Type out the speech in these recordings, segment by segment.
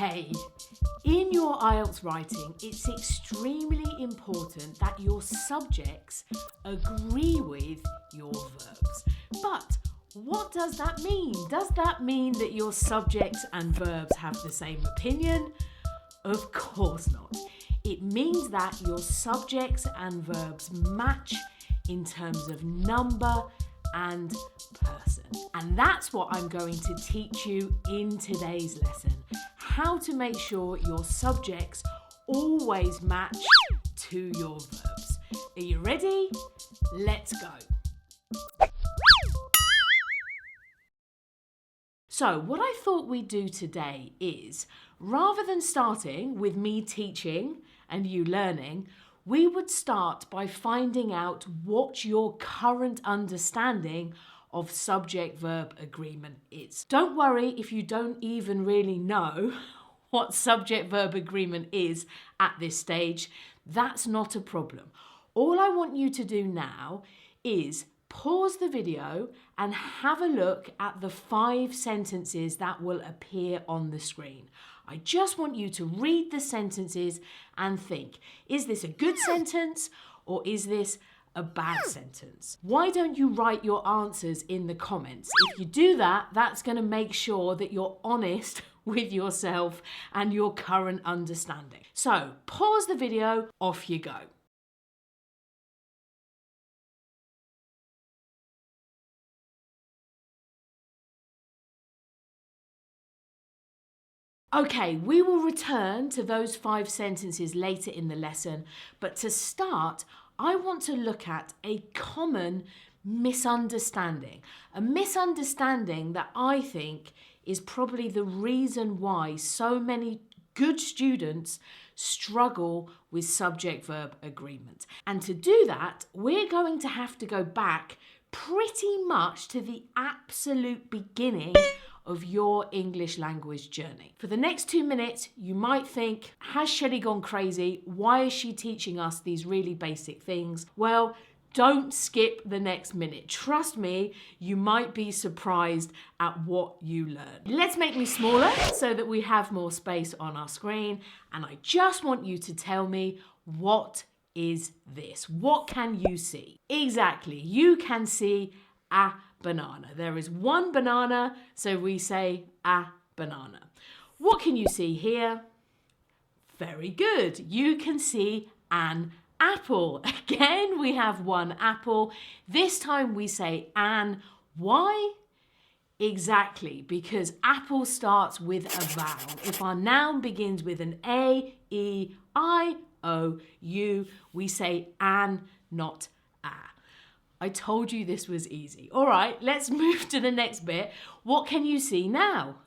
Okay, in your IELTS writing, it's extremely important that your subjects agree with your verbs. But what does that mean? Does that mean that your subjects and verbs have the same opinion? Of course not. It means that your subjects and verbs match in terms of number and person. And that's what I'm going to teach you in today's lesson. How to make sure your subjects always match to your verbs. Are you ready? Let's go. So what I thought we'd do today is, rather than starting with me teaching and you learning, we would start by finding out what your current understanding of subject-verb agreement is. Don't worry if you don't even really know what subject-verb agreement is at this stage. That's not a problem. All I want you to do now is pause the video and have a look at the 5 sentences that will appear on the screen. I just want you to read the sentences and think, is this a good sentence or is this a bad sentence? Why don't you write your answers in the comments? If you do that, that's going to make sure that you're honest with yourself and your current understanding. So pause the video, off you go. Okay, we will return to those 5 sentences later in the lesson, but to start, I want to look at a common misunderstanding. A misunderstanding that I think is probably the reason why so many good students struggle with subject-verb agreement. And to do that, we're going to have to go back pretty much to the absolute beginning of your English language journey. For the next 2 minutes, you might think, has Shelly gone crazy? Why is she teaching us these really basic things? Well, don't skip the next minute. Trust me, you might be surprised at what you learn. Let's make me smaller so that we have more space on our screen. And I just want you to tell me, what is this? What can you see? Exactly, you can see a banana. There is one banana, so we say a banana. What can you see here? Very good. You can see an apple. Again, we have one apple. This time we say an. Why? Exactly, because apple starts with a vowel. If our noun begins with an A, E, I, O, U, we say an, not a. I told you this was easy. All right, let's move to the next bit. What can you see now?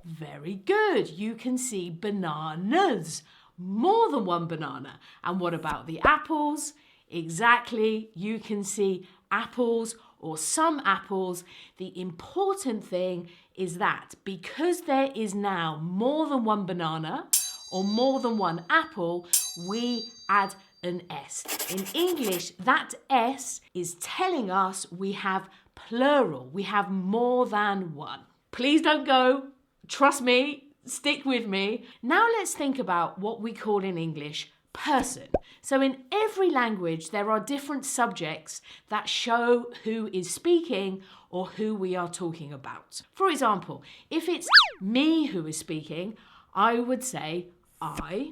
Very good. You can see bananas. More than one banana. And what about the apples? Exactly. You can see apples or some apples. The important thing is that because there is now more than one banana or more than one apple, we add an S. In English, that S is telling us we have plural. We have more than one. Please don't go. Trust me. Stick with me. Now let's think about what we call in English person. So in every language, there are different subjects that show who is speaking or who we are talking about. For example, if it's me who is speaking, I would say I.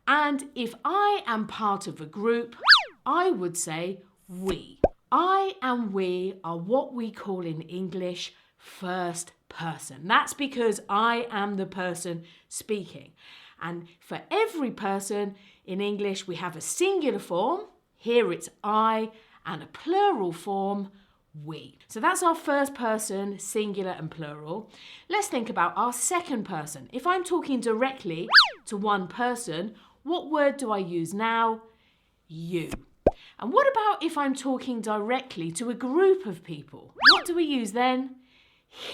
And if I am part of a group, I would say we. I and we are what we call in English first person. That's because I am the person speaking. And for every person in English, we have a singular form. Here it's I, and a plural form, we. So that's our first person, singular and plural. Let's think about our second person. If I'm talking directly to one person, what word do I use now? You. And what about if I'm talking directly to a group of people? What do we use then?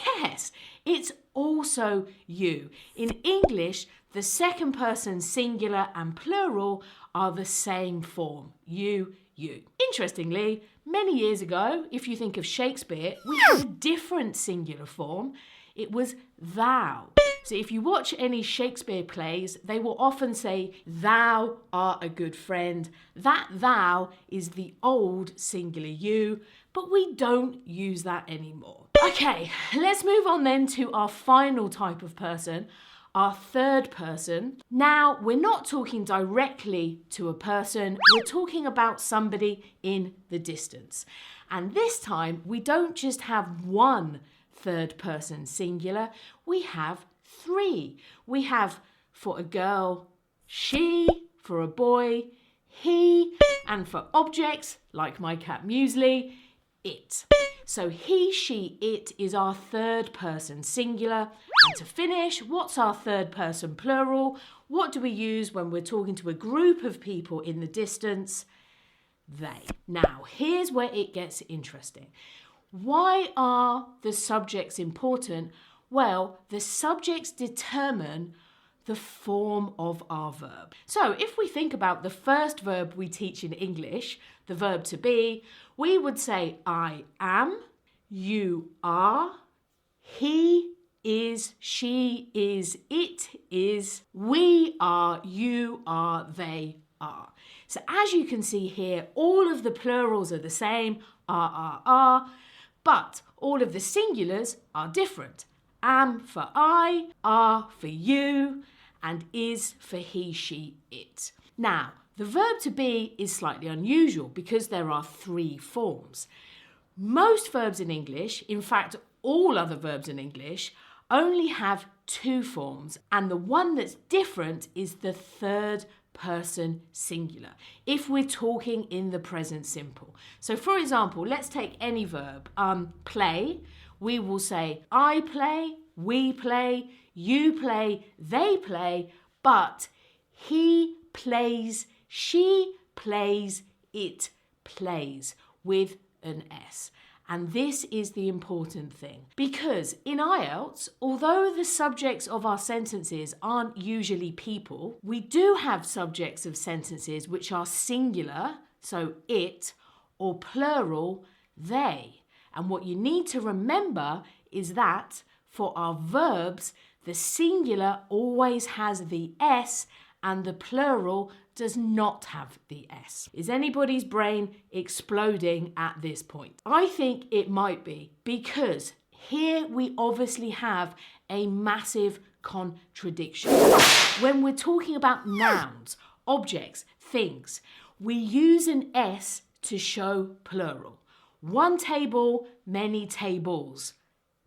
Yes, it's also you. In English, the second person singular and plural are the same form. You, you. Interestingly, many years ago, if you think of Shakespeare, we had a different singular form. It was thou. So if you watch any Shakespeare plays, they will often say, thou art a good friend. That thou is the old singular you, but we don't use that anymore. Okay, let's move on then to our final type of person, our third person. Now, we're not talking directly to a person, we're talking about somebody in the distance. And this time, we don't just have one third person singular, we have three. We have, for a girl, she, for a boy, he, and for objects, like my cat Muesli, it. So he, she, it is our third person singular. And to finish, what's our third person plural? What do we use when we're talking to a group of people in the distance? They. Now, here's where it gets interesting. Why are the subjects important? Well, the subjects determine the form of our verb. So if we think about the first verb we teach in English, the verb to be, we would say I am, you are, he is, she is, it is, we are, you are, they are. So as you can see here, all of the plurals are the same, are, but all of the singulars are different. Am for I, are for you, and is for he, she, it. Now, the verb to be is slightly unusual because there are three forms. Most verbs in English, in fact, all other verbs in English, only have two forms, and the one that's different is the third person singular, if we're talking in the present simple. So for example, let's take any verb, play. We will say I play, we play, you play, they play, but he plays, she plays, it plays with an S. And this is the important thing, because in IELTS, although the subjects of our sentences aren't usually people, we do have subjects of sentences which are singular, so it, or plural, they. And what you need to remember is that for our verbs, the singular always has the S and the plural does not have the S. Is anybody's brain exploding at this point? I think it might be, because here we obviously have a massive contradiction. When we're talking about nouns, objects, things, we use an S to show plural. One table, many tables,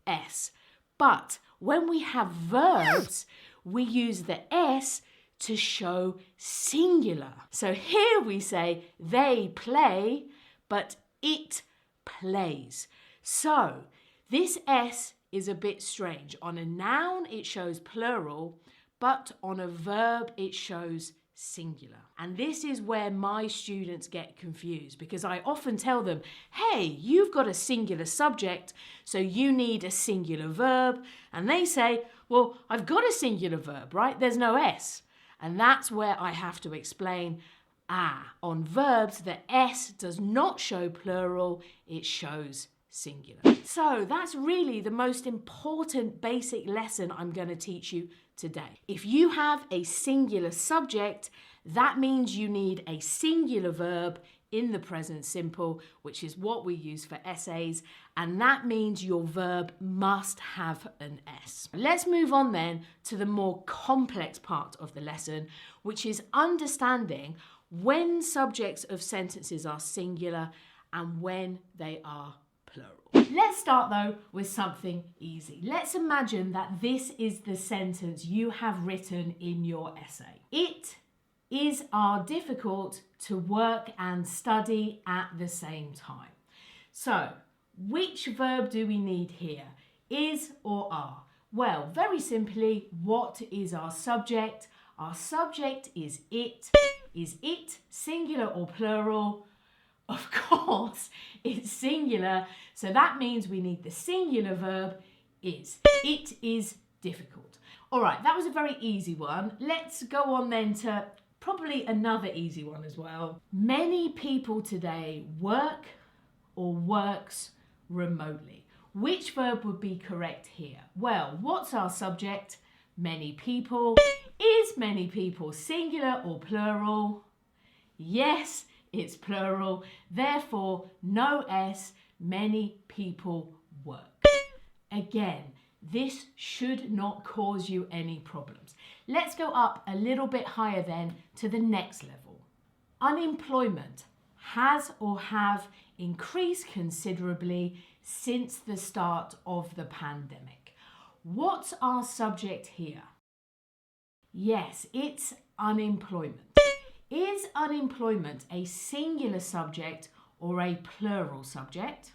S. But when we have verbs, we use the S to show singular. So here we say they play, but it plays. So this S is a bit strange. On a noun, it shows plural, but on a verb, it shows singular. And this is where my students get confused, because I often tell them, hey, you've got a singular subject, so you need a singular verb. And they say, well, I've got a singular verb, right? There's no S. And that's where I have to explain, on verbs, the S does not show plural, it shows singular. So that's really the most important basic lesson I'm going to teach you today. If you have a singular subject, that means you need a singular verb in the present simple, which is what we use for essays, and that means your verb must have an S. Let's move on then to the more complex part of the lesson, which is understanding when subjects of sentences are singular and when they are plural. Let's start though with something easy. Let's imagine that this is the sentence you have written in your essay. It is difficult to work and study at the same time. So, which verb do we need here? Is or are? Well, very simply, what is our subject? Our subject is it. Is it singular or plural? Of course, it's singular, so that means we need the singular verb is. It is difficult. All right, that was a very easy one. Let's go on then to probably another easy one as well. Many people today work or works remotely. Which verb would be correct here? Well, what's our subject? many people. Is many people singular or plural? Yes, it's plural. Therefore, no S, many people work. Again, this should not cause you any problems. Let's go up a little bit higher then to the next level. Unemployment has or have increased considerably since the start of the pandemic. What's our subject here? Yes, it's unemployment. Is unemployment a singular subject or a plural subject?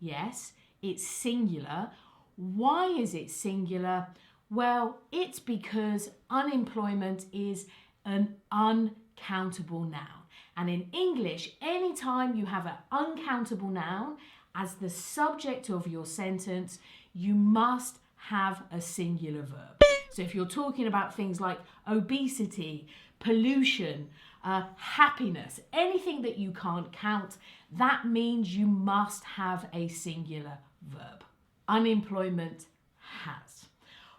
Yes, it's singular. Why is it singular? Well, it's because unemployment is an uncountable noun. And in English, anytime you have an uncountable noun as the subject of your sentence, you must have a singular verb. So if you're talking about things like obesity, pollution, happiness, anything that you can't count, that means you must have a singular verb. Unemployment has.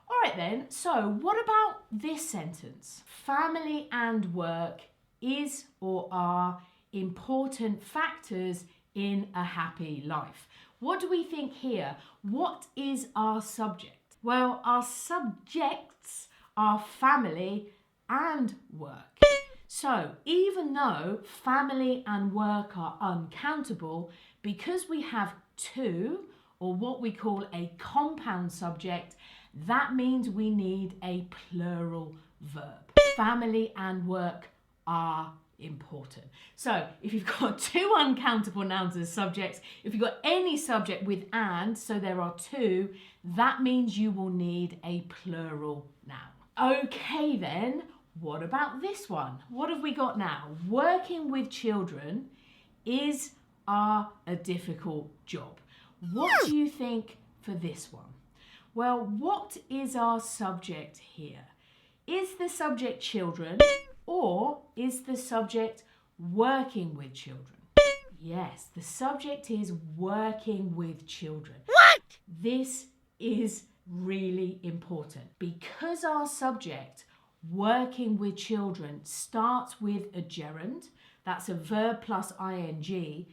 All right then, so what about this sentence? Family and work is or are important factors in a happy life. What do we think here? What is our subject? Well, our subjects are family and work. So even though family and work are uncountable, because we have two, or what we call a compound subject, that means we need a plural verb. Family and work are important. So if you've got two uncountable nouns as subjects, if you've got any subject with and, so there are two, that means you will need a plural noun. Okay then, what about this one? What have we got now? Working with children is a difficult job. What do you think for this one? Well, what is our subject here? Is the subject children or is the subject working with children? Yes, the subject is working with children. What? This is really important because our subject working with children starts with a gerund. That's a verb plus ing.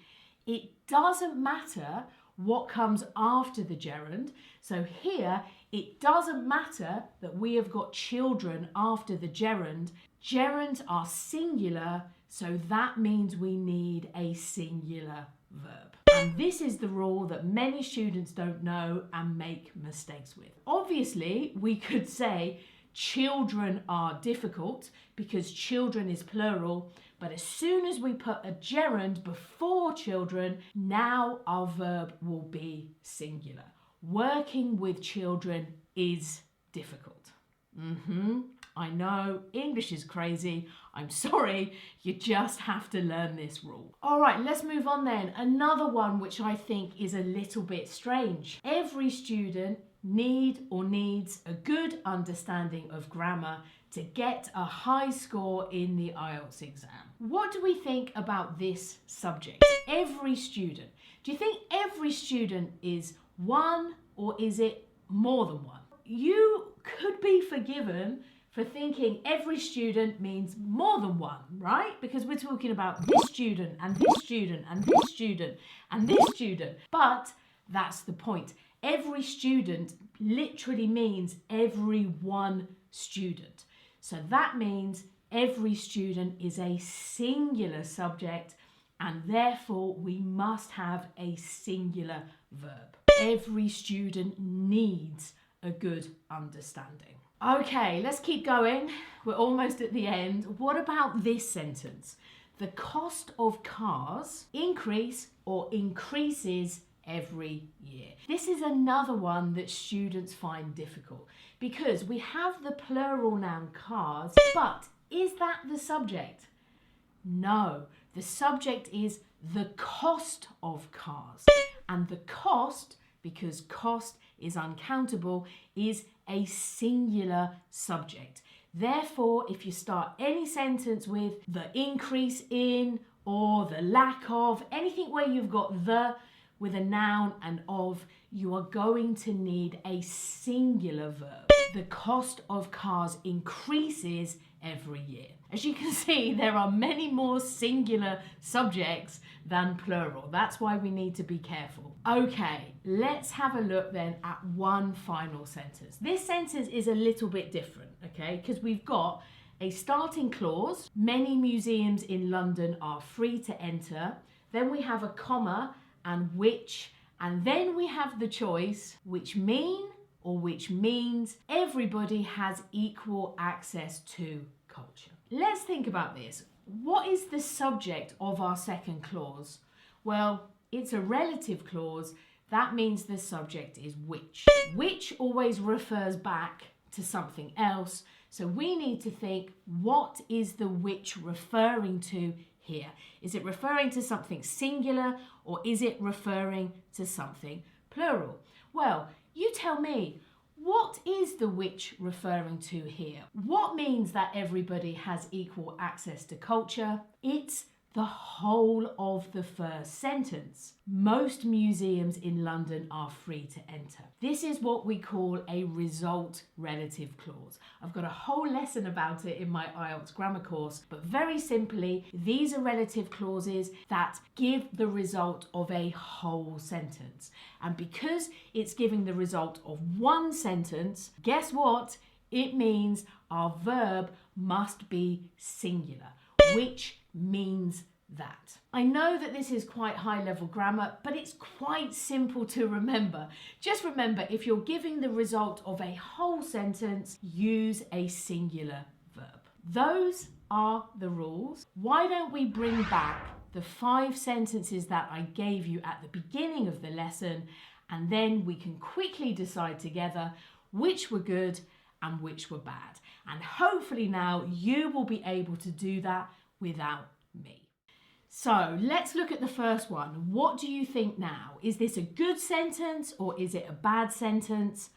It doesn't matter what comes after the gerund. So here, it doesn't matter that we have got children after the gerund. Gerunds are singular, so that means we need a singular verb. And this is the rule that many students don't know and make mistakes with. Obviously, we could say children are difficult because children is plural, but as soon as we put a gerund before children, now our verb will be singular. Working with children is difficult. I know, English is crazy. I'm sorry, you just have to learn this rule. All right, let's move on then. Another one which I think is a little bit strange. Every student needs a good understanding of grammar to get a high score in the IELTS exam. What do we think about this subject? Every student. Do you think every student is one or is it more than one? You could be forgiven for thinking every student means more than one, right? Because we're talking about this student and this student and this student and this student. But that's the point. Every student literally means every one student. So that means every student is a singular subject and therefore we must have a singular verb. Every student needs a good understanding. Okay, let's keep going. We're almost at the end. What about this sentence? The cost of cars increase or increases every year. This is another one that students find difficult because we have the plural noun cars, but is that the subject? No, the subject is the cost of cars. And the cost, because cost is uncountable, is a singular subject. Therefore, if you start any sentence with the increase in or the lack of, anything where you've got the with a noun and of, you are going to need a singular verb. The cost of cars increases every year. As you can see, there are many more singular subjects than plural. That's why we need to be careful. Okay, let's have a look then at one final sentence. This sentence is a little bit different, okay, because we've got a starting clause. Many museums in London are free to enter. Then we have a comma and which, and then we have the choice which mean or which means everybody has equal access to culture. Let's think about this. What is the subject of our second clause? Well, it's a relative clause. That means the subject is which. Which always refers back to something else. So we need to think, what is the which referring to here? Is it referring to something singular or is it referring to something plural? Well, you tell me, what is the which referring to here? What means that everybody has equal access to culture? It's the whole of the first sentence. Most museums in London are free to enter. This is what we call a result relative clause. I've got a whole lesson about it in my IELTS grammar course, but very simply, these are relative clauses that give the result of a whole sentence. And because it's giving the result of one sentence, guess what? It means our verb must be singular, which means that. I know that this is quite high level grammar, but it's quite simple to remember. Just remember, if you're giving the result of a whole sentence, use a singular verb. Those are the rules. Why don't we bring back the 5 sentences that I gave you at the beginning of the lesson, and then we can quickly decide together which were good and which were bad. And hopefully now you will be able to do that without me. So let's look at the first one. What do you think now? Is this a good sentence or is it a bad sentence?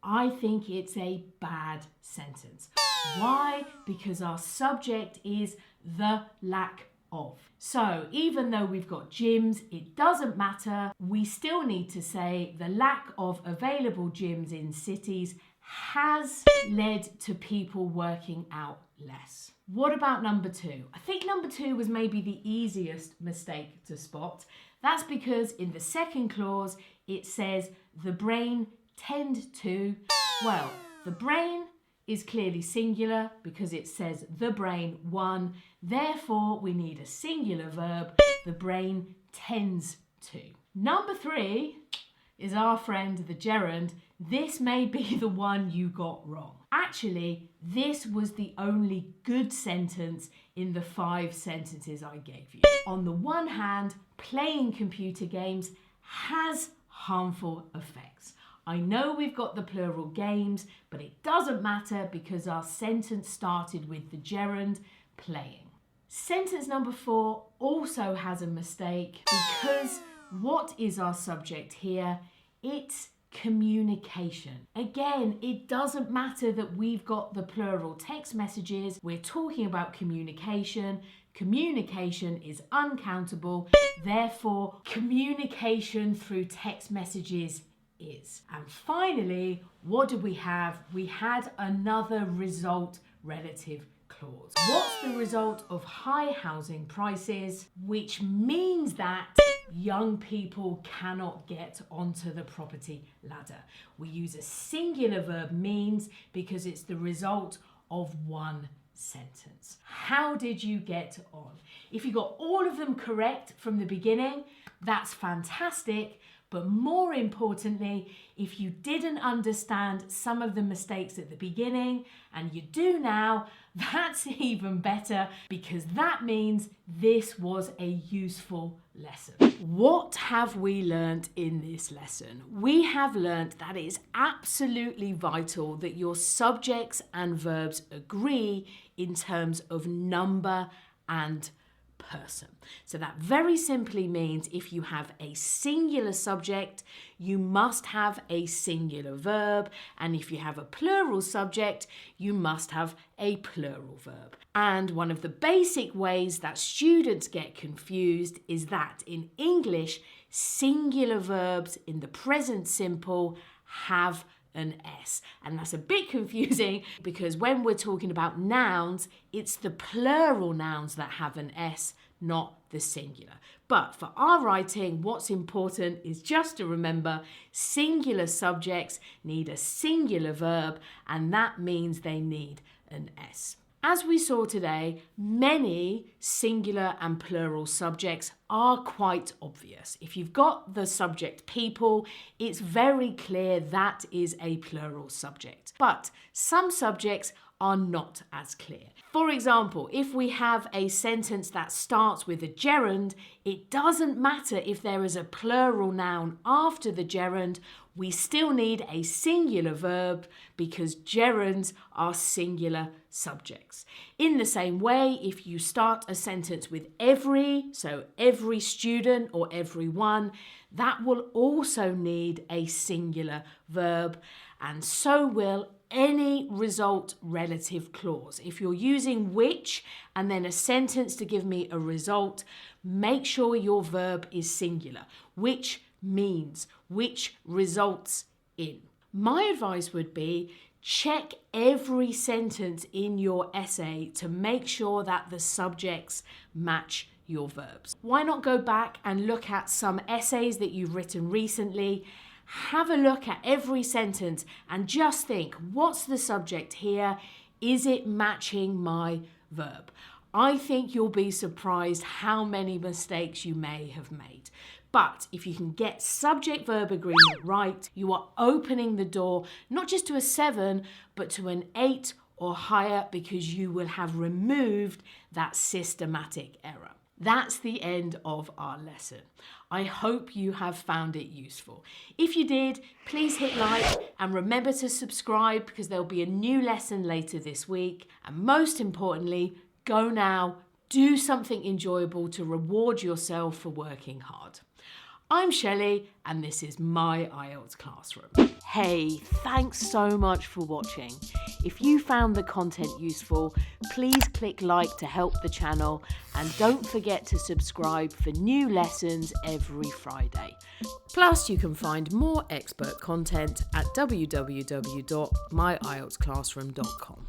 I think it's a bad sentence. Why? Because our subject is the lack of. So even though we've got gyms, it doesn't matter. We still need to say the lack of available gyms in cities has led to people working out less. What about number 2? I think number 2 was maybe the easiest mistake to spot. That's because in the second clause, it says the brain tend to. Well, the brain is clearly singular because it says the brain one. Therefore, we need a singular verb. The brain tends to. Number 3 is our friend the gerund. This may be the one you got wrong. Actually, this was the only good sentence in the 5 sentences I gave you. On the one hand, playing computer games has harmful effects. I know we've got the plural games, but it doesn't matter because our sentence started with the gerund playing. Sentence number 4 also has a mistake because what is our subject here? It's communication. Again, it doesn't matter that we've got the plural text messages. We're talking about communication. Communication is uncountable. Therefore, communication through text messages is. And finally, what did we have? We had another result relative clause. What's the result of high housing prices? Which means that young people cannot get onto the property ladder. We use a singular verb means because it's the result of one sentence. How did you get on? If you got all of them correct from the beginning, that's fantastic. But more importantly, if you didn't understand some of the mistakes at the beginning and you do now, that's even better because that means this was a useful lesson. What have we learnt in this lesson? We have learnt that it's absolutely vital that your subjects and verbs agree in terms of number and person. So that very simply means if you have a singular subject, you must have a singular verb, and if you have a plural subject, you must have a plural verb. And one of the basic ways that students get confused is that in English, singular verbs in the present simple have an S. And that's a bit confusing because when we're talking about nouns, it's the plural nouns that have an S, not the singular. But for our writing, what's important is just to remember singular subjects need a singular verb, and that means they need an S. As we saw today, many singular and plural subjects are quite obvious. If you've got the subject people, it's very clear that is a plural subject. But some subjects are not as clear. For example, if we have a sentence that starts with a gerund, it doesn't matter if there is a plural noun after the gerund, we still need a singular verb because gerunds are singular subjects. In the same way, if you start a sentence with every, so every student or everyone, that will also need a singular verb, and so will any result relative clause. If you're using which and then a sentence to give me a result, make sure your verb is singular. Which means, which results in. My advice would be check every sentence in your essay to make sure that the subjects match your verbs. Why not go back and look at some essays that you've written recently? Have a look at every sentence and just think, what's the subject here? Is it matching my verb? I think you'll be surprised how many mistakes you may have made. But if you can get subject verb agreement right, you are opening the door not just to a 7, but to an 8 or higher because you will have removed that systematic error. That's the end of our lesson. I hope you have found it useful. If you did, please hit like and remember to subscribe because there'll be a new lesson later this week. And most importantly, go now, do something enjoyable to reward yourself for working hard. I'm Shelly and this is my IELTS classroom. Hey, thanks so much for watching. If you found the content useful, please click like to help the channel and don't forget to subscribe for new lessons every Friday. Plus, you can find more expert content at www.myieltsclassroom.com.